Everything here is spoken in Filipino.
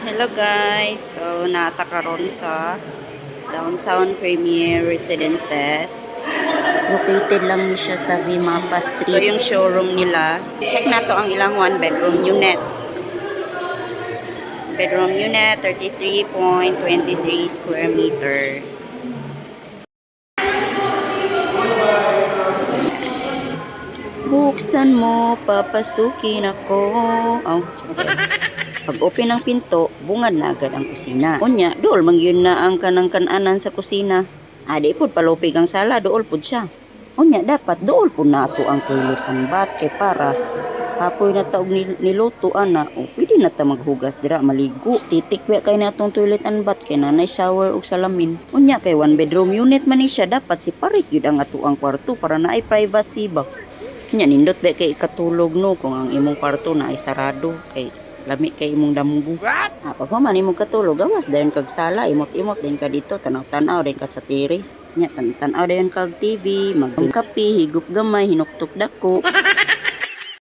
Hello guys, so nata karon sa Downtown Premier Residences. Located lang ni siya sa Vimapa Street. Ito yung showroom nila. Check na to ang ilang one bedroom unit. Bedroom unit, 33.23 square meter. Buksan mo, papasukin ako. Oh, pag open ng pinto, bungad na agad ang kusina. Unya, dool mangyun na ang kanang kananan sa kusina. Adi pod palupig ang sala, dool pod siya. Unya, dapat dool po nato ang toilet and bath kay para kapoy na taog niluto ana o pwede na ta maghugas dira maligo. Stitik ba kay natong toilet and bath kay nanay shower og salamin. Unya kay one bedroom unit man ni siya, dapat separate gyud ang ato ang kwarto para naay privacy ba. Unya nindot ba kay ikatulog no kung ang imong kwarto na ay sarado kay lami kay imong damgo. Pag man imong katulog, gawas dayon kag sala, imot-imot din ka dito, tanaw-tanaw din ka sa terrace. Nya tanaw dayon kag TV, magkape, higop gamay, hinuktok dako.